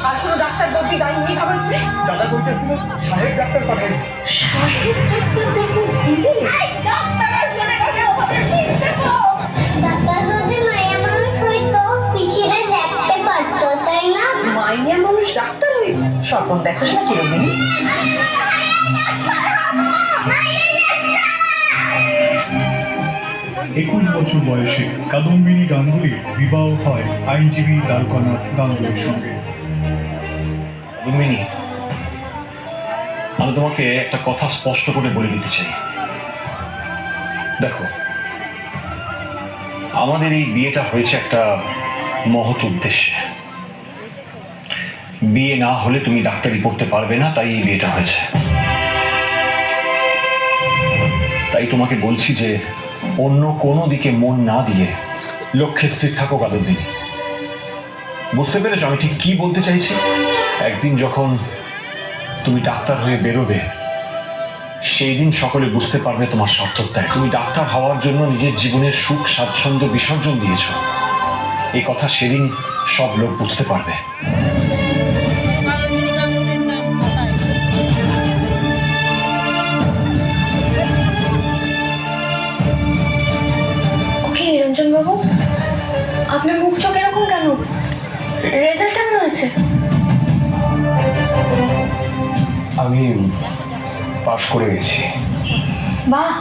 আর কোনো ডাক্তার বলতে যায়নি খাবার করে দাদা কইতেছিল সাহেব ডাক্তার পাঠাই। সাহেব ডাক্তার দেখুন দিদি ডাক্তার আসলে কাছে ওভাবে দেখো ডাক্তার যদি মায়ের মানুষ হইতো পিছিয়ে দেখতে পারতো তাই না? মাইয়া মানুষ ডাক্তার হই স্বপন দেখাস না কিরকম 21 বছর বয়সে কাদম্বিনী গাঙ্গুলির বিবাহ হয় আইনজীবী দ্বারকানাথ গাঙ্গুলির সঙ্গে। কাদম্বিনী, আমি তোমাকে একটা কথা স্পষ্ট করে বলে দিতে চাই। দেখো, আমাদের এই বিয়েটা হয়েছে একটা মহৎ উদ্দেশ্যে। বিয়ে না হলে তুমি ডাক্তারি পড়তে পারবে না, তাই এই বিয়েটা হয়েছে। তাই তোমাকে বলছি যে অন্য কোনো দিকে মন না দিয়ে লক্ষ্যে স্থির থাকো কাদম্বিনী। বুঝতে পেরেছো আমি ঠিক কি বলতে চাইছি? একদিন যখন তুমি ডাক্তার হয়ে বেরোবে, সেই দিন সকলে বুঝতে পারবে তোমার সার্থকতায়। তুমি ডাক্তার হওয়ার জন্য নিজের জীবনের সুখ স্বাচ্ছন্দ্য বিসর্জন দিয়েছো, এই কথা সেদিন সব লোক বুঝতে পারবে। নিরঞ্জন বাবু, আপনার মুখ চোখ এরকম কেন? রেজাল্ট কেমন হয়েছে? আমি পাশ করে গেছি। বাহ,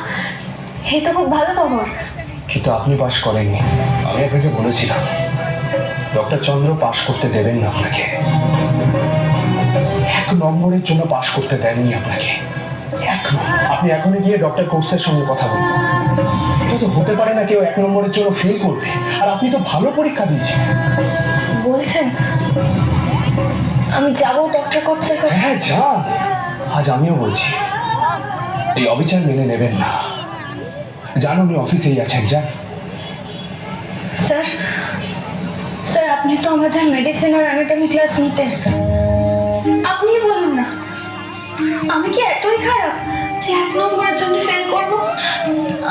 এ তো খুব ভালো খবর। কিন্তু আপনি পাশ করেননি। আমি আপনাকে বলেছিলাম ডক্টর চন্দ্র পাশ করতে দেবেন না আপনাকে। 1 নম্বরের জন্য পাশ করতে দেননি আপনাকে। আপনি এখনই গিয়ে ডক্টর কোর্সের সঙ্গে কথা বলুন। এটা তো হতে পারে না কেউ 1 নম্বরের জন্য ফেল করবে, আর আপনি তো ভালো পরীক্ষা দিয়েছেন। বলছেন আমি যাবো ডক্টর কোর্সে? হ্যাঁ যান, আজ আমিও বলছি এই অবিচার মেনে নেবেন না। জানো উনি অফিসেই আছেন, যান। স্যার, স্যার আপনি তো আমাদের মেডিসিন আর অ্যানাটমি ক্লাস নিতেন, আপনি বলুন না আমি কি এতই খারাপ যে 1 নম্বরের জন্য ফেল করবো?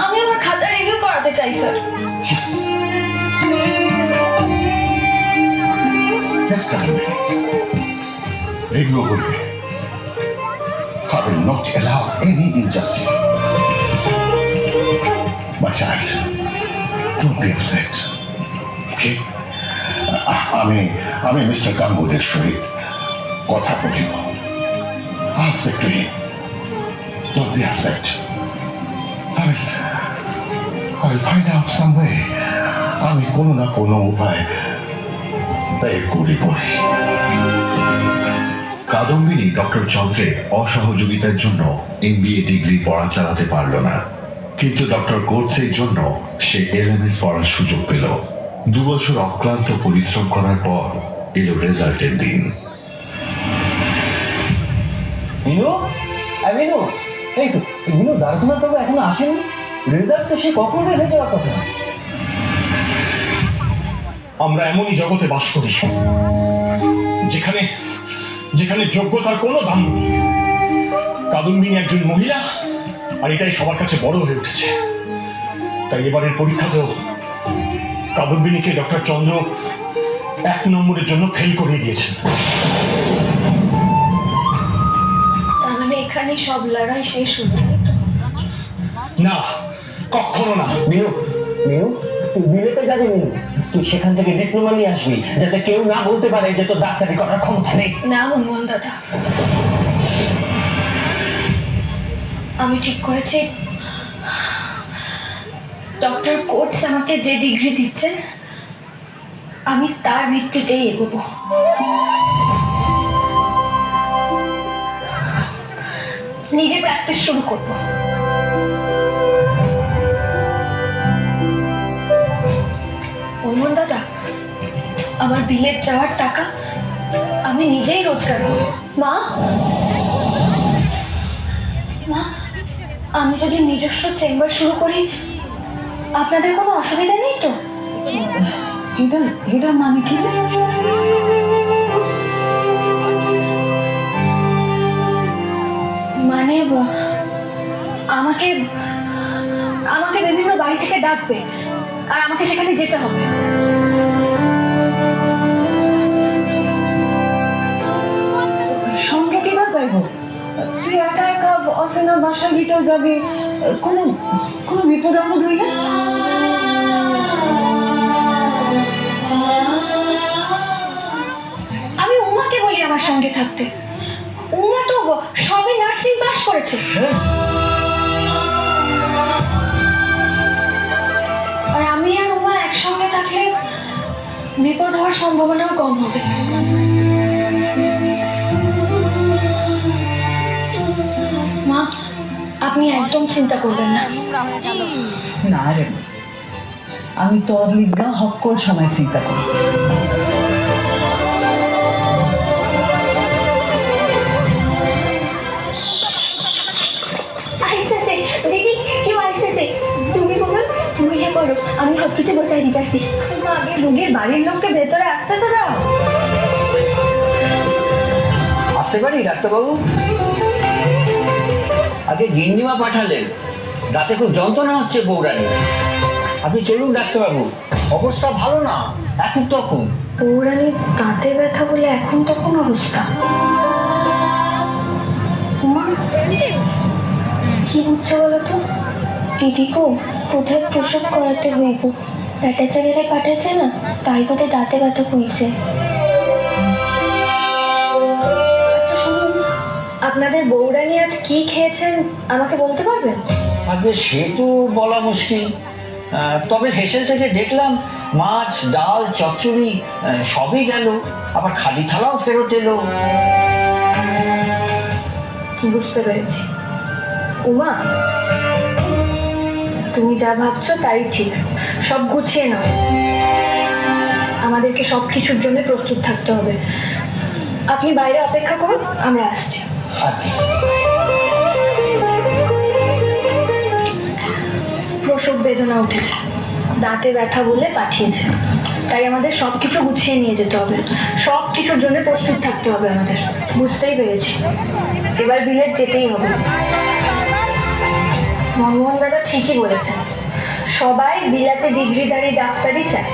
আমি আমার খাতা রিভিউ করাতে চাই sir. Ignore me. I will not allow any injustice. My child, don't be upset. Okay? আমি মিস্টার গাঙ্গুলির সহিত কথা বলিব। I'll speak to him. Don't be upset. I'll find out some way. আমি কোনো না কোনো উপায় বের করিব। কাদম্বিনী ডক্টর চন্দ্রের অসহযোগিতার জন্য MBA ডিগ্রি পড়া চালাতে পারল না, কিন্তু ডক্টর কোর্টসের জন্য সে LMS পড়ার সুযোগ পেল। 2 বছর অক্লান্ত পরিশ্রম করার পর এলো রেজাল্টের দিন। মিনু, মিনু, এই তো মিনু, দ্বারকানাথ বাবু এখনো আসেনি। রেজাল্ট তো সে কখন বের যাওয়ার কথা। আমরা এমনই জগতে বাস করি যেখানে যেখানে যোগ্যতার কোনো দাম নেই। কাদম্বিনী একজন মহিলা, আর এটাই সবার কাছে বড় হয়ে উঠেছে। তাই এবারের পরীক্ষাতেও কাদম্বিনীকে ডক্টর চন্দ্র 1 নম্বরের জন্য ফেল করে দিয়েছেন। তার মানে এখানেই সব লড়াই শেষ হলো? না, কখনো না। মিনু, মিনু, তুই বিলেতে যাবি মিনু। তুই সেখান থেকে ডিপ্লোমা নিয়ে আসবি, যাতে কেউ না বলতে পারে যে তোর ডাক্তারি করার ক্ষমতা নেই। না হনুমান দাদা, আমি ঠিক করেছি ডক্টর কোর্টস আমাকে যে ডিগ্রি দিচ্ছেন আমি তার ভিত্তিতেই এগোবো। নিজে প্র্যাকটিস শুরু করবো। হনুমান দাদা, আমার বিলেত যাওয়ার টাকা আমি নিজেই রোজগার করব। মা, মা, আমি যদি নিজস্ব চেম্বার শুরু করি আপনাদের কোনো অসুবিধা নেই তো? এটা মানে কি? মানে আমাকে আমাকে বিভিন্ন বাড়ি থেকে ডাকবে আর আমাকে সেখানে যেতে হবে। তুই একা একা অচেনা বাসা দিতেও যাবি, কোনো কোনো বিপদ আপদ হইলে? আমি উমাকে বলি আমার সঙ্গে থাকতে। উমা তো সবে নার্সিং পাস করেছে। আর আমি আর উমা একসঙ্গে থাকলে বিপদ হওয়ার সম্ভাবনাও কম হবে। মা, আপনি একদম চিন্তা করবেন না। না রে, আমি তোর লিগা হক্কল সময় চিন্তা করি। আইসেছে দেখি কেউ আইসেছে। তুমি বলো, বুঝে করো, আমি সবকিছু বসাই দিতেছি। আগে রোগীর বাড়ির লোককে ভেতরে আসতে তো দাও। আসতে পারি ডাক্তারবাবু? আগে গিন্নিমা পাঠালেন, রাতে খুব যন্ত্রণা হচ্ছে বৌরানি। আপনি চলুন ডাক্তারবাবু, অবস্থা ভালো না এখন তখন। বৌরানির দাঁতে ব্যথা বলে এখন তখন অবস্থা। মা, কি হচ্ছে বলো তো? দিদিকে কোথায় প্রসব করাতে হইব, ব্যাটাচারিরা পাঠাচ্ছে না, তাই বোধহয় দাঁতে ব্যথা হইছে। আচ্ছা শুনুন, আপনাদের বৌরানি আজ কি খেয়েছেন আমাকে বলতে পারবেন? আগে সে তো বলা মুশকিল, তবে হেসেল থেকে দেখলাম মাছ, ডাল, চচ্চড়ি সবই গেল, আবার খালি থালাও ফেরত এলো। বুঝতে পেরেছি। উমা, তুমি যা ভাবছো তাই ঠিক, সব গুছিয়ে নাও। আমাদেরকে সব কিছুর জন্য প্রস্তুত থাকতে হবে। আপনি বাইরে অপেক্ষা করুন, আমরা আসছি। আচ্ছা। প্রসব বেদনা উঠেছে, দাঁতে ব্যথা বলে পাঠিয়েছে, তাই আমাদের সবকিছু গুছিয়ে নিয়ে যেতে হবে। সব কিছুর জন্য প্রস্তুত থাকতে হবে আমাদের। বুঝতেই পেরেছি, এবার বিলেত যেতেই হবে। মনমোহন দাদা ঠিকই বলেছেন, সবাই বিলাতে ডিগ্রিধারী ডাক্তারই চায়।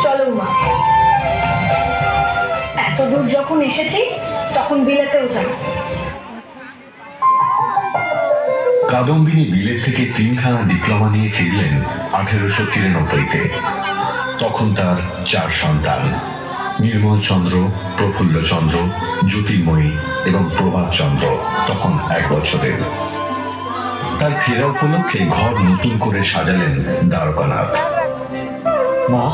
চলো মা, এত দূর যখন এসেছি তখন বিলাতেও যাবো। কাদম্বিনী বিলেত থেকে 3খানা ডিপ্লোমা নিয়ে ফিরলেন 1893-তে। তখন তার 4 সন্তান, নির্মল চন্দ্র, প্রফুল্ল চন্দ্র, জ্যোতির্ময়ী এবং প্রভাত চন্দ্র তখন 1 বছরের। তার ফেরা উপলক্ষে ঘর নতুন করে সাজালেন দ্বারকানাথ। মা,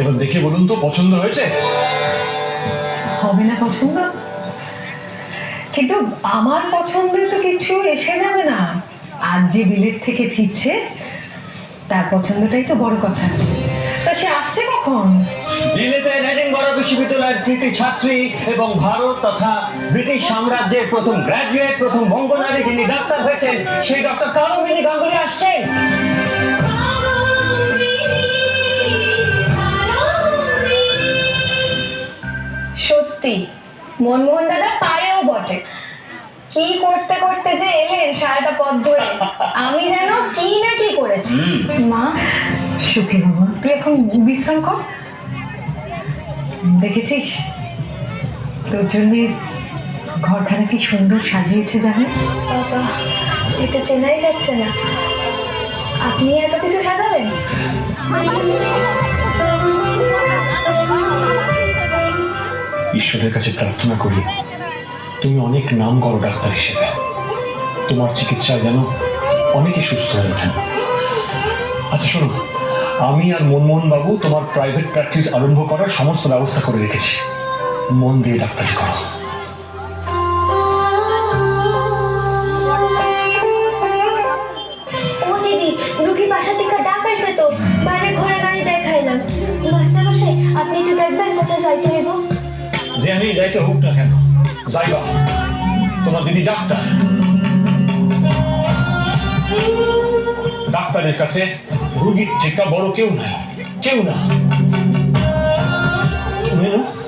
এবার দেখে বলুন তো পছন্দ হয়েছে? হবে না পছন্দ? কিন্তু আমার পছন্দের তো কিছু এসে যাবে না। আজ যে বিলেত থেকে ফিরছে তার পছন্দটাই তো বড় কথা। তা সে আসছে কখন? দিল্লিতে এডিনবরা বিশ্ববিদ্যালয়ের কৃতি ছাত্রী এবং ভারত তথা ব্রিটিশ সাম্রাজ্যের প্রথম গ্র্যাজুয়েট, প্রথম বঙ্গনারী যিনি ডাক্তার হয়েছেন, সেই ডক্টর কাদম্বিনী গাঙ্গুলি আসছেন। সত্যি মনমোহন দাদা পারেও বটে। কি করতে করতে যে এলেন সারাটা পথ ধরে, আমি যেন কি না কি করেছি। মা, সুখী বাবা, তুই এখন বিশ্রাম কর। দেখেছিস তোর জন্য ঘরখানা কি সুন্দর সাজিয়েছে জানে? বাবা, এটা চেনাই যাচ্ছে না। আপনি এত কিছু সাজাবেন? ঈশ্বরের কাছে প্রার্থনা করি তুমি অনেক নাম করো ডাক্তার হিসেবে, তোমার চিকিৎসায় যেন অনেকে সুস্থ হয়ে ওঠেন। আচ্ছা শোনো, আমি আর মনমোহন বাবু তোমার প্রাইভেট প্র্যাকটিস আরম্ভ করার সমস্ত ব্যবস্থা করে রেখেছি। মন দিয়ে ডাক্তারি করো। ও দিদি, রুগী বাসা থেকে ডাকাইছে তো, বাইরে ঘরে গাড়ি দেখাইলাম। মাস্টার মশাই, আপনি একটু দেখবেন কোথায় যাইতে হইব? যে আমি যাইতে হোক না কেন যাইবা, তোমার দিদি ডাক্তার। ডাক্তারের কাছে রুগীর থেকে বড় কেউ নাই, কেউ না।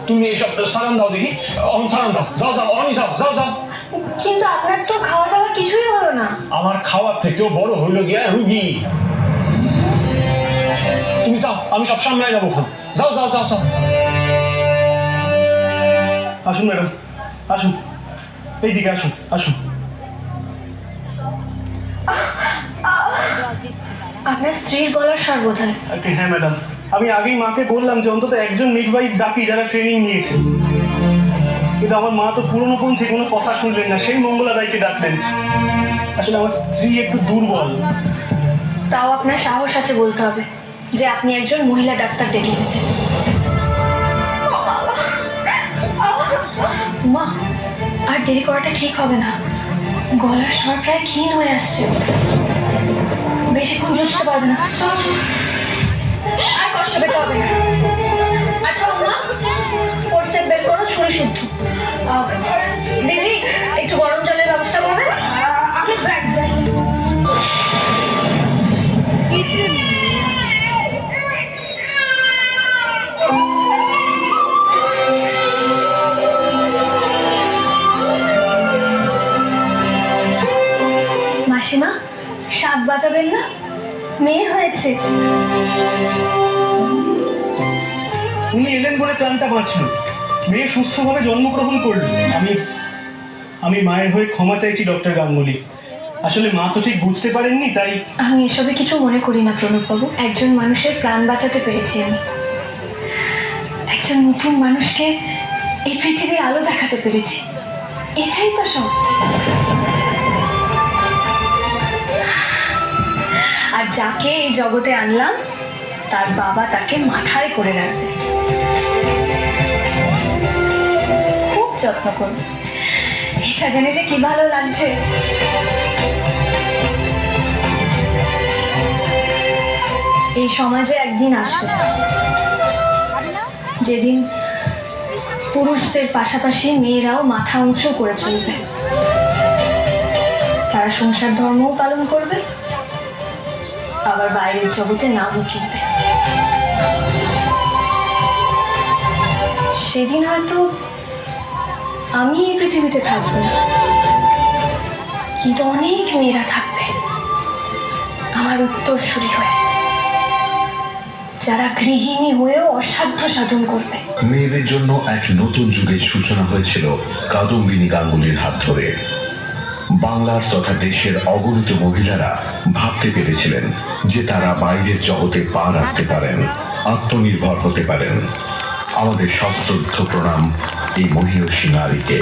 তুমি এইসব সালাম দাও দেখি, সালাম দাও, যাও যাও, অনি যাও যাও যাও। কিন্তু আপনার তো খাওয়া দাওয়া কিছুই হলো না। আমার খাওয়ার থেকেও বড় হইল গিয়া রুগী। তুমি যাও, আমি সব সামলাই যাবো। যাও যাও যাও যাও। আসুন ম্যাডাম, আসুন। এইদিকে আসুন আসুন। আপনার স্ত্রীর গলার স্বর বোধ হয়। হ্যাঁ ম্যাডাম, আমি আগেই মাকে বললাম যে অন্তত একজন মিডওয়াইফ ডাকি যারা ট্রেনিং নিয়েছে, কিন্তু আমার মা তো পুরনোপন্থী, কোনো কথা শুনলেন না, সেই মঙ্গলা দাইকে ডাকলেন। আসলে আমার স্ত্রী একটু দুর্বল। তাও আপনার সাহস আছে বলতে হবে যে আপনি একজন মহিলা ডাক্তার ডেকে এনেছেন। মা, আর দেরি করাটা ঠিক হবে না। গলার স্বর প্রায় ক্ষীণ হয়ে আসছে, বেশিক্ষণ জুটতে পারবে না। চলো, চলো। আর কষ্ট পেতে হবে না। আচ্ছা মা, ফোর্সেপ বের করো, ছুরি শুদ্ধ। দিদি, একটু গরম জলের ব্যবস্থা করবে? আমি যাই। মাসিমা, 7 বাজাবেন না? মেয়ে হয়েছে। উনি এলেন বলে প্রাণটা বাঁচল, মেয়ে সুস্থভাবে জন্মগ্রহণ করল। আমি মায়ের হয়ে ক্ষমা চাইছি ডক্টর গাঙ্গুলি। আসলে মা তো ঠিক বুঝতে পারেননি, তাই। আমি এসবে কিছু মনে করি না প্রণববাবু। একজন মানুষের প্রাণ বাঁচাতে পেরেছি আমি, একজন নতুন মানুষকে এই পৃথিবীর আলো দেখাতে পেরেছি, এটাই তো সব। আর যাকে এই জগতে আনলাম তার বাবা তাকে মাথায় করে রাখবে, খুব যত্ন করবে। এটা জেনে যে কি ভালো লাগছে। এই সমাজে একদিন আসবে যেদিন পুরুষদের পাশাপাশি মেয়েরাও মাথা উঁচু করে চলবে, তারা সংসার ধর্মও পালন করবে, আবার বাইরের জগতে নামও কিনবে। সেদিন হয়তো আমি এই পৃথিবীতে থাকবো না, কিন্তু অনেক মেয়েরা থাকবে আমার উত্তরসূরি হয়ে, যারা গৃহিণী হয়েও অসাধ্য সাধন করবে। মেয়েদের জন্য এক নতুন যুগের সূচনা হয়েছিল কাদম্বিনী গাঙ্গুলির হাত ধরে। বাংলার তথা দেশের অগণিত মহিলারা ভাবতে পেরেছিলেন যে তারা বাইরের জগতে পা রাখতে পারেন, আত্মনির্ভর হতে পারেন। আমাদের সশ্রদ্ধ প্রণাম এই মহীয়সী নারীকে।